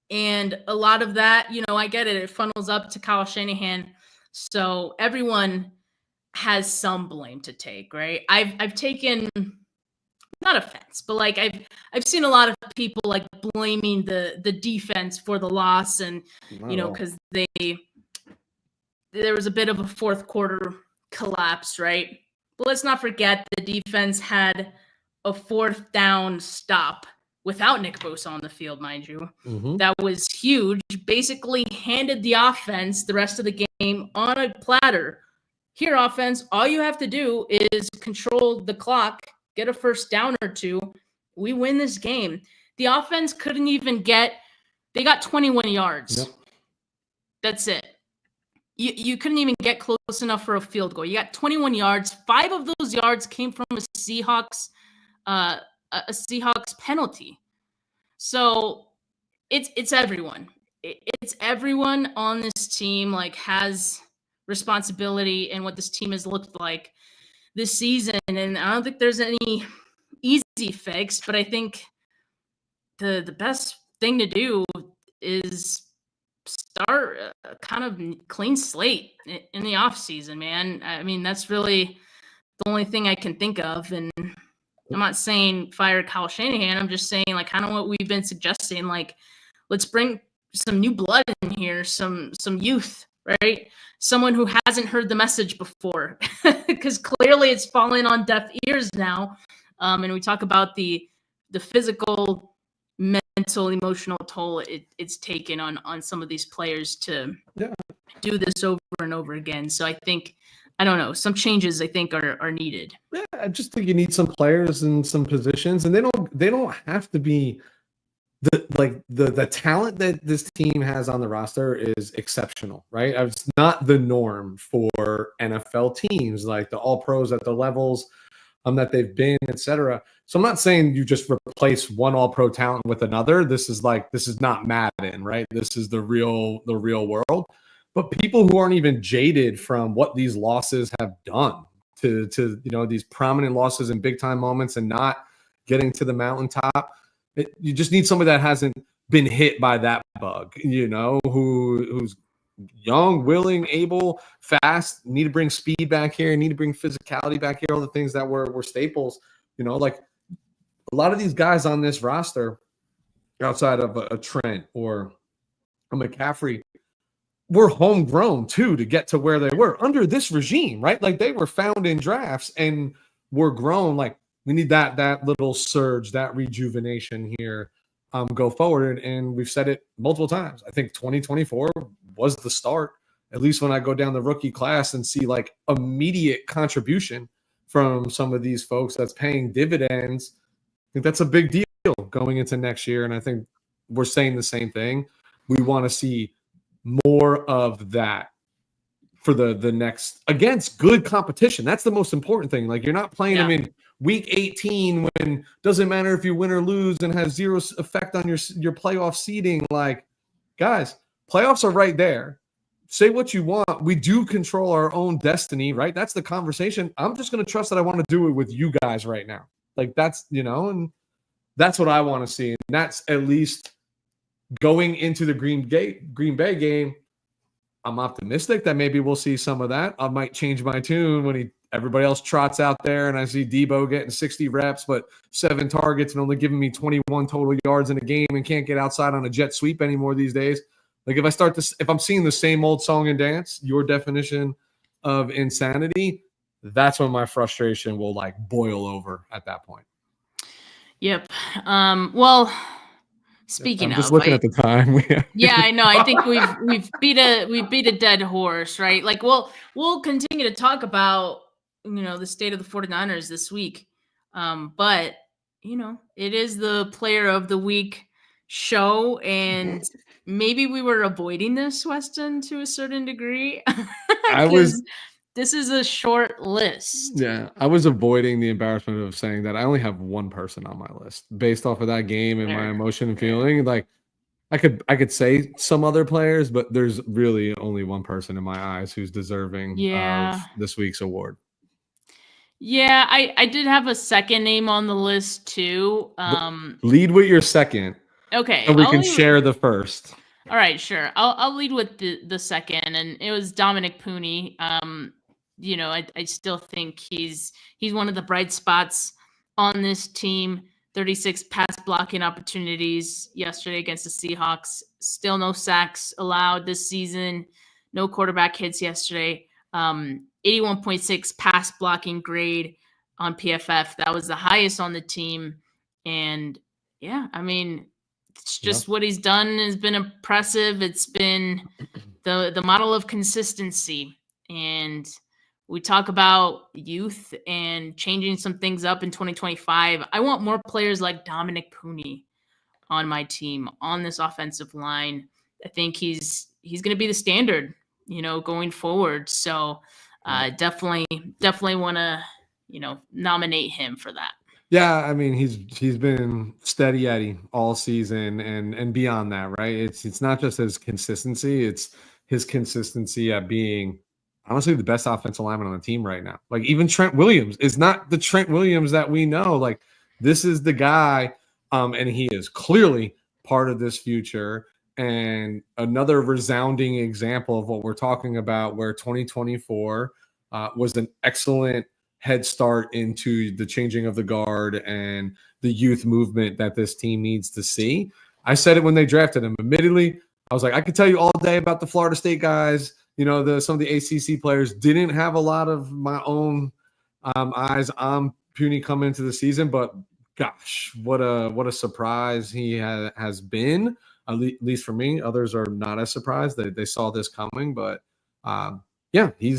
And a lot of that, I get it. It funnels up to Kyle Shanahan. So everyone has some blame to take, right? I've taken, not offense, but like I've seen a lot of people like blaming the defense for the loss, and because there was a bit of a fourth quarter collapse, right? But let's not forget the defense had a fourth down stop without Nick Bosa on the field, mind you. Mm-hmm. That was huge. Basically handed the offense the rest of the game on a platter. Here, offense, all you have to do is control the clock, get a first down or two. We win this game. The offense couldn't even they got 21 yards. Yep. That's it. You couldn't even get close enough for a field goal. You got 21 yards. 5 of those yards came from a Seahawks penalty. So it's everyone. It's everyone on this team has responsibility in what this team has looked like this season. And I don't think there's any easy fix, but I think the best thing to do is start a kind of clean slate in the off season, man. I mean, that's really the only thing I can think of. And I'm not saying fire Kyle Shanahan. I'm just saying kind of what we've been suggesting. Let's bring some new blood in here, some youth, right? Someone who hasn't heard the message before, because clearly it's falling on deaf ears now. And we talk about the physical, mental, emotional toll it's taken on some of these players to do this over and over again. So I don't know, some changes I think are needed. Yeah, I just think you need some players in some positions, and they don't have to be the talent that this team has on the roster is exceptional, right? It's not the norm for NFL teams, like the all pros at the levels that they've been, etc. So I'm not saying you just replace one all pro talent with another. This is not Madden, right? This is the real world. But people who aren't even jaded from what these losses have done to these prominent losses in big time moments and not getting to the mountaintop, you just need somebody that hasn't been hit by that bug, who's young, willing, able, fast, need to bring speed back here, need to bring physicality back here, all the things that were staples, like a lot of these guys on this roster outside of a Trent or a McCaffrey were homegrown too to get to where they were under this regime, right? Like they were found in drafts and were grown. Like we need that little surge, that rejuvenation here go forward. And we've said it multiple times. I think 2024 was the start, at least when I go down the rookie class and see immediate contribution from some of these folks that's paying dividends. I think that's a big deal going into next year. And I think we're saying the same thing. We want to see more of that for the next against good competition. That's the most important thing. You're not playing them in week 18 when doesn't matter if you win or lose and has zero effect on your playoff seeding. Guys, playoffs are right there. Say what you want. We do control our own destiny, right? That's the conversation. I'm just going to trust that I want to do it with you guys right now. That's, and that's what I want to see. And that's at least going into the Green Bay game. I'm optimistic that maybe we'll see some of that. I might change my tune when everybody else trots out there and I see Debo getting 60 reps, but 7 targets and only giving me 21 total yards in a game and can't get outside on a jet sweep anymore these days. Like if I'm seeing the same old song and dance, your definition of insanity, that's when my frustration will like boil over at that point. Yep. Well, speaking I'm of, just looking at the time. yeah, I know. I think we've beat a dead horse, right? Like we'll continue to talk about the state of the 49ers this week. But it is the player of the week show, and maybe we were avoiding this, Weston, to a certain degree. Because this is a short list. Yeah, I was avoiding the embarrassment of saying that I only have one person on my list based off of that game and my emotion and feeling. Like I could say some other players, but there's really only one person in my eyes who's deserving of this week's award. Yeah, I did have a second name on the list too. Lead with your second. Okay. So we can share the first. All right, sure. I'll lead with the second, and it was Dominic Pooney. I still think he's one of the bright spots on this team. 36 pass blocking opportunities yesterday against the Seahawks. Still no sacks allowed this season. No quarterback hits yesterday. 81.6 pass blocking grade on PFF. That was the highest on the team. And yeah, I mean, it's just what he's done has been impressive. It's been the model of consistency. And we talk about youth and changing some things up in 2025. I want more players like Dominic Pooney on my team, on this offensive line. I think he's going to be the standard, going forward. So definitely want to, nominate him for that. Yeah, I mean he's been steady Eddie all season and beyond that, right? It's not just his consistency, it's his consistency at being honestly the best offensive lineman on the team right now. Like even Trent Williams is not the Trent Williams that we know. Like this is the guy, and he is clearly part of this future. And another resounding example of what we're talking about, where 2024 was an excellent head start into the changing of the guard and the youth movement that this team needs to see. I said it when they drafted him. Admittedly, I was like, I could tell you all day about the Florida State guys. Some of the ACC players didn't have a lot of my own eyes on Pooney coming into the season, but gosh, what a surprise he has been. At least for me. Others are not as surprised. They saw this coming, but he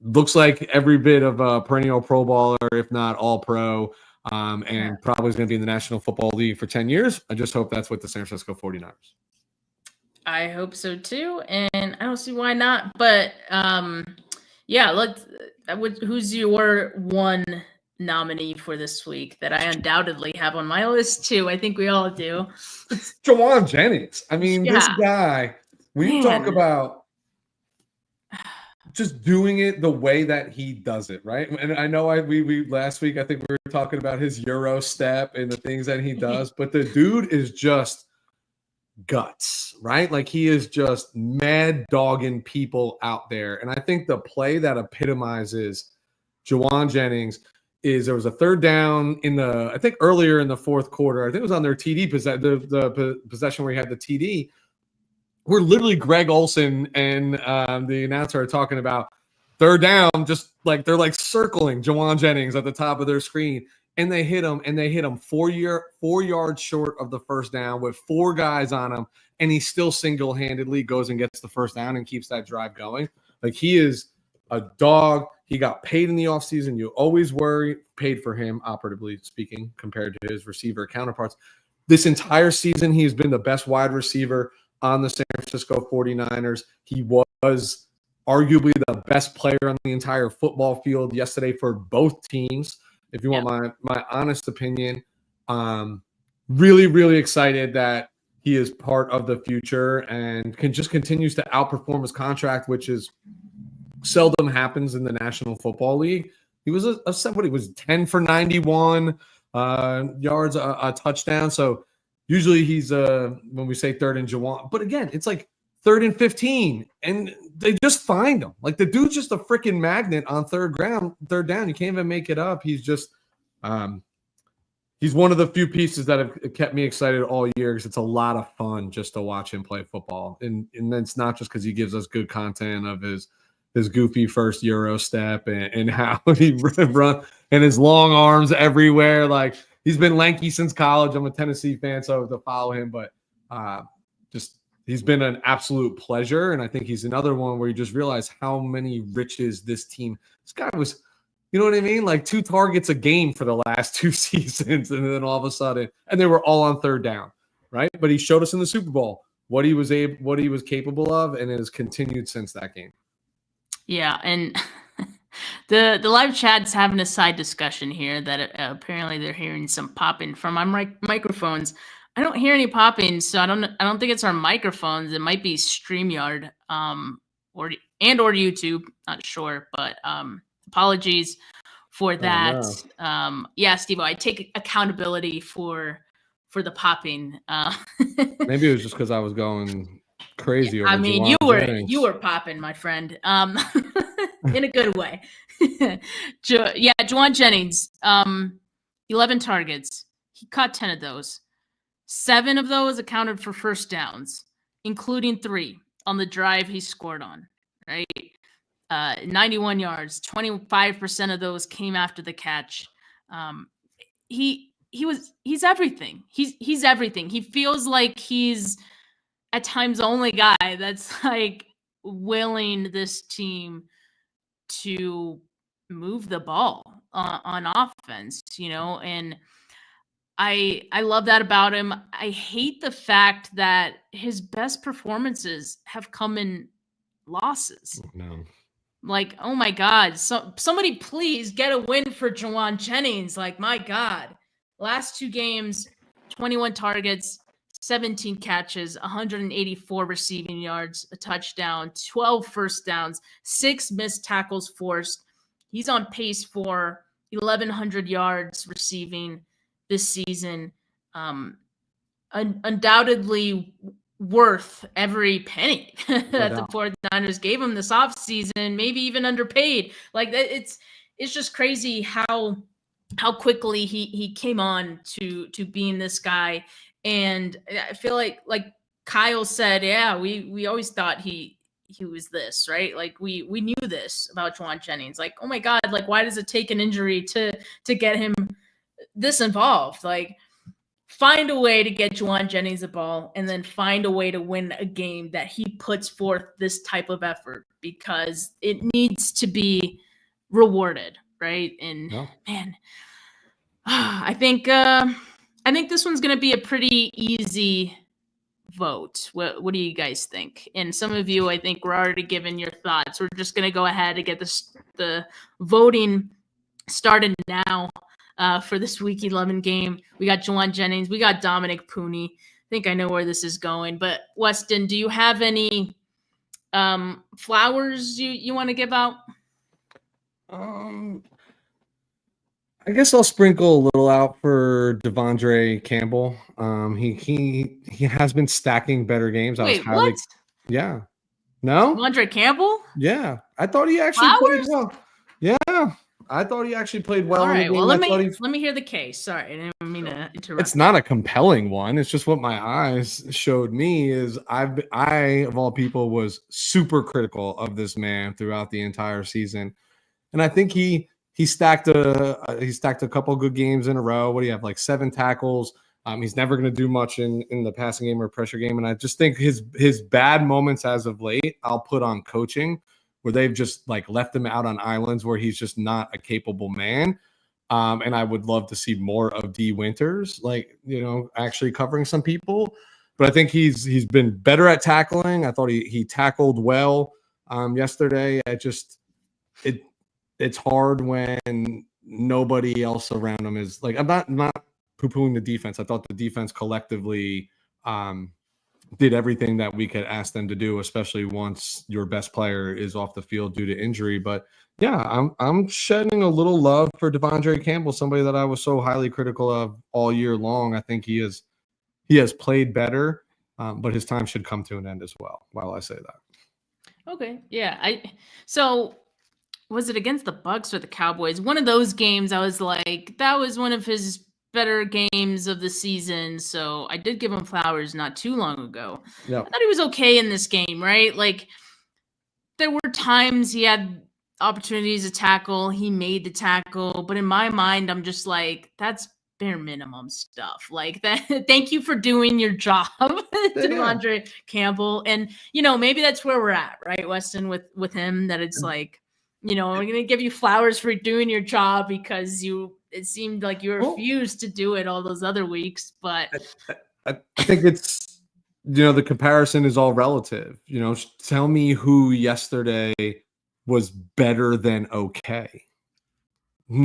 looks like every bit of a perennial Pro Bowler, if not all pro, and probably is going to be in the National Football League for 10 years. I just hope that's with the San Francisco 49ers. I hope so too, and I don't see why not. But who's your one nominee for this week that I undoubtedly have on my list too? I think we all do. It's Jauan Jennings. I mean, this guy, when you talk about just doing it the way that he does it, right? And I know we last week, I think we were talking about his Euro step and the things that he does, but the dude is just guts, right? Like he is just mad dogging people out there. And I think the play that epitomizes Jauan Jennings is there was a third down I think earlier in the fourth quarter. I think it was on their TD the possession where he had the TD, where literally Greg Olsen and the announcer are talking about third down, just like they're like circling Jauan Jennings at the top of their screen, and they hit him 4 yards short of the first down with four guys on him, and he still single-handedly goes and gets the first down and keeps that drive going. Like he is a dog. He got paid in the offseason. You always worry, paid for him, operatively speaking, compared to his receiver counterparts. This entire season, he's been the best wide receiver on the San Francisco 49ers. He was arguably the best player on the entire football field yesterday for both teams. If you want my honest opinion, really, really excited that he is part of the future and continues to outperform his contract, which is seldom happens in the National Football League. He was he was 10 for 91 yards, a touchdown. So usually he's when we say third and Jauan, but again, it's like third and 15, and they just find him. Like the dude's just a freaking magnet on third down. You can't even make it up. He's just he's one of the few pieces that have kept me excited all year because it's a lot of fun just to watch him play football. And then it's not just because he gives us good content of his goofy first Euro step and how he run and his long arms everywhere. Like, he's been lanky since college. I'm a Tennessee fan, so I have to follow him. But just he's been an absolute pleasure. And I think he's another one where you just realize how many riches this team. This guy was, you know what I mean? Like 2 targets a game for the last 2 seasons. And then all of a sudden, and they were all on third down, right? But he showed us in the Super Bowl what he was capable of, and it has continued since that game. Yeah, and the live chat's having a side discussion here that apparently they're hearing some popping from our microphones. I don't hear any popping, so I don't think it's our microphones. It might be StreamYard, or YouTube. Not sure, but apologies for that. No. Yeah, Steve, I take accountability for the popping. Maybe it was just because I was going crazy. Yeah, over I mean, Juwan you were popping, my friend, in a good way. Juwan Jennings, 11 targets. He caught 10 of those. 7 of those accounted for first downs, including 3 on the drive he scored on. Right, 91 yards. 25% of those came after the catch. He's everything. He's everything. He feels like he's at times the only guy that's like willing this team to move the ball on offense, and I love that about him. I hate the fact that his best performances have come in losses. No. Like, oh my God, somebody please get a win for Juwan Jennings. Like, my God, last 2 games, 21 targets, 17 catches, 184 receiving yards, a touchdown, 12 first downs, 6 missed tackles forced. He's on pace for 1,100 yards receiving this season. Undoubtedly worth every penny that the 49ers gave him this offseason, maybe even underpaid. Like, it's just crazy how quickly he came on to being this guy. And I feel like Kyle said, yeah, we always thought he was this, right? Like, we knew this about Juwan Jennings. Like, oh my God, like, why does it take an injury to get him this involved? Like, find a way to get Juwan Jennings the ball, and then find a way to win a game that he puts forth this type of effort, because it needs to be rewarded, right? And man, I think this one's going to be a pretty easy vote. What do you guys think? And some of you, I think, we're already giving your thoughts. We're just going to go ahead and get the voting started now for this Week 11 game. We got Juwan Jennings. We got Dominic Pooney. I think I know where this is going. But, Weston, do you have any flowers you want to give out? I guess I'll sprinkle a little out for Devondre Campbell. He has been stacking better games. Wait, what? Yeah. No? Devondre Campbell? Yeah. I thought he actually played well. Yeah. I thought he actually played well. All right. Well, let me hear the case. Sorry, I didn't mean to interrupt. It's not a compelling one. It's just what my eyes showed me. Is I of all people was super critical of this man throughout the entire season, and I think he stacked a couple good games in a row. What do you have, like 7 tackles? He's never going to do much in the passing game or pressure game, and I just think his bad moments as of late I'll put on coaching, where they've just like left him out on islands where he's just not a capable man. And I would love to see more of D Winters, actually covering some people. But I think he's been better at tackling. I thought he tackled well yesterday. It's hard when nobody else around him is like, I'm not poo-pooing the defense. I thought the defense collectively did everything that we could ask them to do, especially once your best player is off the field due to injury. But yeah, I'm shedding a little love for Devondre Campbell, somebody that I was so highly critical of all year long. I think he has played better, but his time should come to an end as well, while I say that. Okay. Yeah. So was it against the Bucs or the Cowboys? One of those games I was like, that was one of his better games of the season, so I did give him flowers not too long ago. Yeah. I thought he was okay in this game, right? Like, there were times he had opportunities to tackle, he made the tackle, but in my mind, I'm just like, that's bare minimum stuff. Like that. Thank you for doing your job, Devondre Campbell. And maybe that's where we're at, right, Weston, with him. That it's like, we're gonna give you flowers for doing your job because it seemed like you refused to do it all those other weeks. But I think it's the comparison is all relative. Tell me who yesterday was better than okay.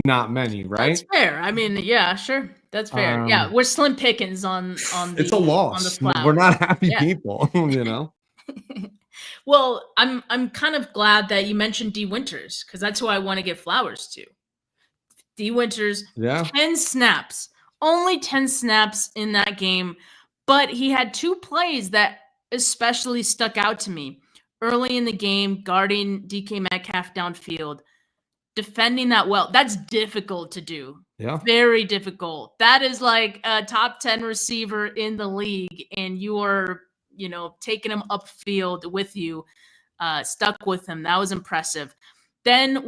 Not many, right? That's fair. I mean, yeah, sure. That's fair. Yeah, we're slim pickings on the it's a loss. On the flowers. We're not happy people, Well, I'm kind of glad that you mentioned D. Winters because that's who I want to give flowers to. D. Winters, 10 snaps, only 10 snaps in that game, but he had 2 plays that especially stuck out to me. Early in the game, guarding DK Metcalf downfield, defending that well. That's difficult to do. Yeah. Very difficult. That is like a top 10 receiver in the league, and you are, taking him upfield with you, stuck with him. That was impressive. Then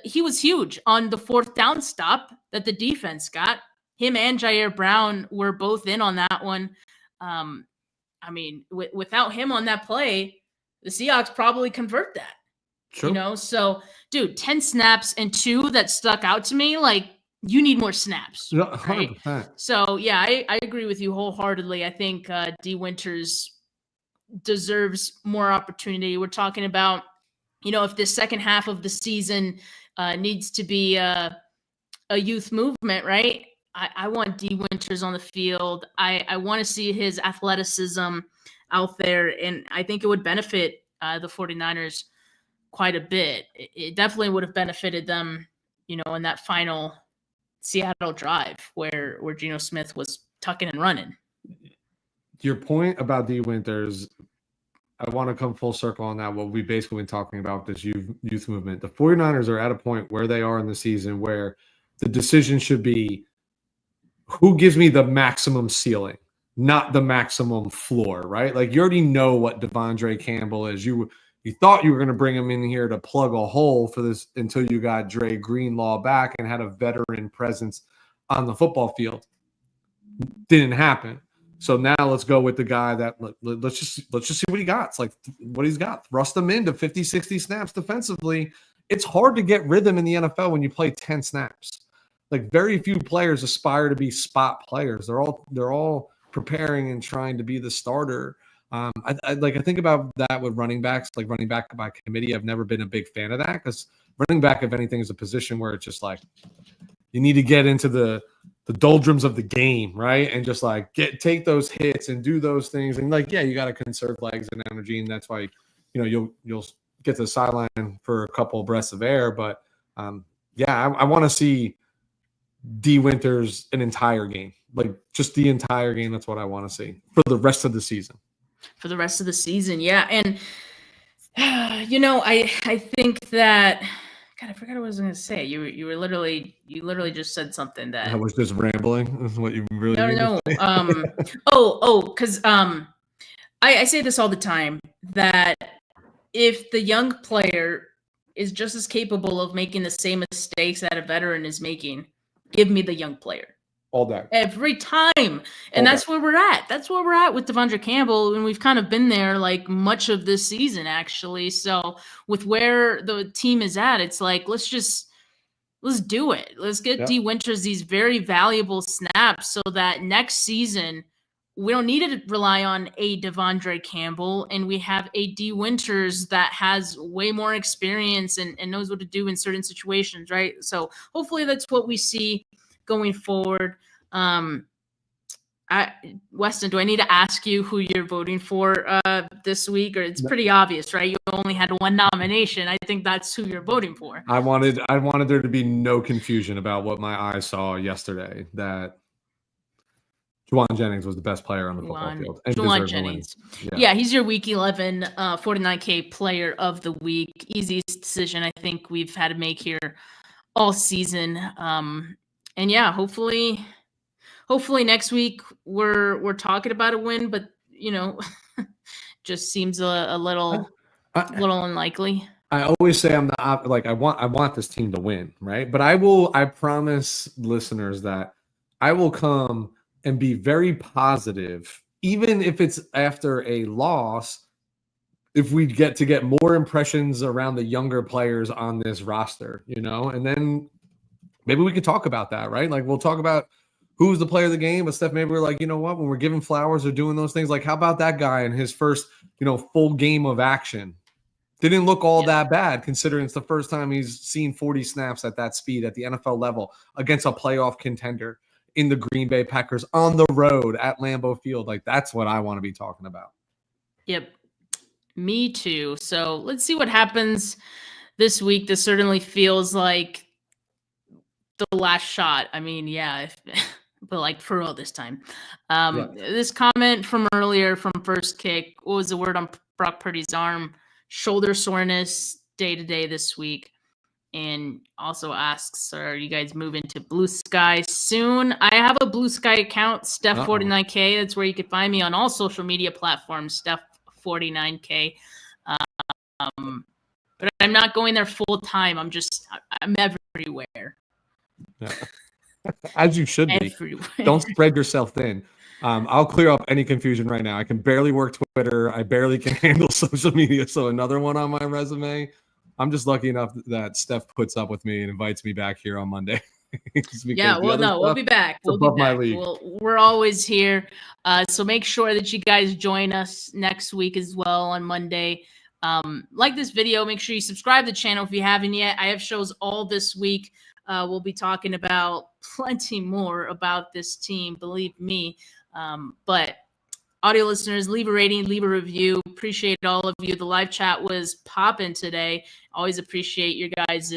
he was huge on the 4th down stop that the defense got. Him and Jair Brown were both in on that one. I mean, without him on that play, the Seahawks probably convert that. Sure. So, dude, 10 snaps and 2 that stuck out to me, like, you need more snaps. 100%. Right? So, yeah, I agree with you wholeheartedly. I think D. Winters deserves more opportunity. We're talking about, if the second half of the season needs to be a youth movement, right? I want D. Winters on the field. I want to see his athleticism out there, and I think it would benefit the 49ers quite a bit. It definitely would have benefited them, in that final Seattle drive where Geno Smith was tucking and running. Your point about D. Winters, I want to come full circle on that. What we've basically been talking about this youth movement. The 49ers are at a point where they are in the season where the decision should be who gives me the maximum ceiling, not the maximum floor, right? Like, you already know what Devondre Campbell is. You thought you were going to bring him in here to plug a hole for this until you got Dre Greenlaw back and had a veteran presence on the football field. Didn't happen. So now let's go with the guy that let's just see what he got. It's like what he's got. Thrust him into 50, 60 snaps defensively. It's hard to get rhythm in the NFL when you play 10 snaps. Like, very few players aspire to be spot players. They're all preparing and trying to be the starter. I think about that with running backs, like running back by committee. I've never been a big fan of that because running back, if anything, is a position where it's just like you need to get into the doldrums of the game, right? And just like take those hits and do those things. And you got to conserve legs and energy, and that's why you'll get to the sideline for a couple of breaths of air. But I want to see D. Winters an entire game, like just the entire game. That's what I want to see for the rest of the season. For the rest of the season, yeah. And I think that I forgot what I was going to say. You literally just said something that I was just rambling. Is what you really no. Because I say this all the time that if the young player is just as capable of making the same mistakes that a veteran is making, give me the young player. All day. Every time. And that's where we're at. That's where we're at with Devondre Campbell. And we've kind of been there like much of this season, actually. So with where the team is at, it's like, let's do it. Let's get D. Winters these very valuable snaps so that next season we don't need to rely on a Devondre Campbell, and we have a D. Winters that has way more experience and knows what to do in certain situations, right? So hopefully that's what we see going forward. Weston, do I need to ask you who you're voting for this week, or it's pretty obvious, right? You only had one nomination. I think that's who you're voting for. I wanted there to be no confusion about what my eyes saw yesterday, that Juwan Jennings was the best player on the football field. Juwan Jennings. Yeah, he's your Week 11 49K Player of the Week. Easiest decision I think we've had to make here all season. And yeah, hopefully hopefully next week we're talking about a win, but just seems a little unlikely. I always say I'm the I want this team to win, right? But I promise listeners that I will come and be very positive, even if it's after a loss, if we get more impressions around the younger players on this roster, and then maybe we could talk about that, right? Like we'll talk about who's the player of the game, but Steph, maybe we're like, you know what, when we're giving flowers or doing those things, like how about that guy in his first, full game of action? Didn't look all that bad considering it's the first time he's seen 40 snaps at that speed at the NFL level against a playoff contender in the Green Bay Packers on the road at Lambeau Field. Like that's what I want to be talking about. Yep. Me too. So let's see what happens this week. This certainly feels like the last shot. I mean, but like for real this time. This comment from earlier from First Kick, what was the word on Brock Purdy's arm? Shoulder soreness day to day this week. And also asks, are you guys moving to Blue Sky soon? I have a Blue Sky account, Steph49K. That's where you can find me on all social media platforms, Steph49K. But I'm not going there full time. I'm everywhere. Yeah. As you should be. Everywhere. Don't spread yourself thin. I'll clear up any confusion right now. I can barely work Twitter. I barely can handle social media. So another one on my resume. I'm just lucky enough that Steph puts up with me and invites me back here on Monday. We'll be back. We're always here. So make sure that you guys join us next week as well on Monday. Like this video, make sure you subscribe to the channel if you haven't yet. I have shows all this week. We'll be talking about plenty more about this team, believe me. But audio listeners, leave a rating, leave a review. Appreciate all of you. The live chat was popping today. Always appreciate your guys'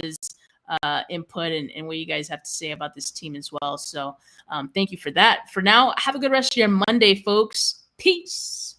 input and what you guys have to say about this team as well. So thank you for that. For now, have a good rest of your Monday, folks. Peace.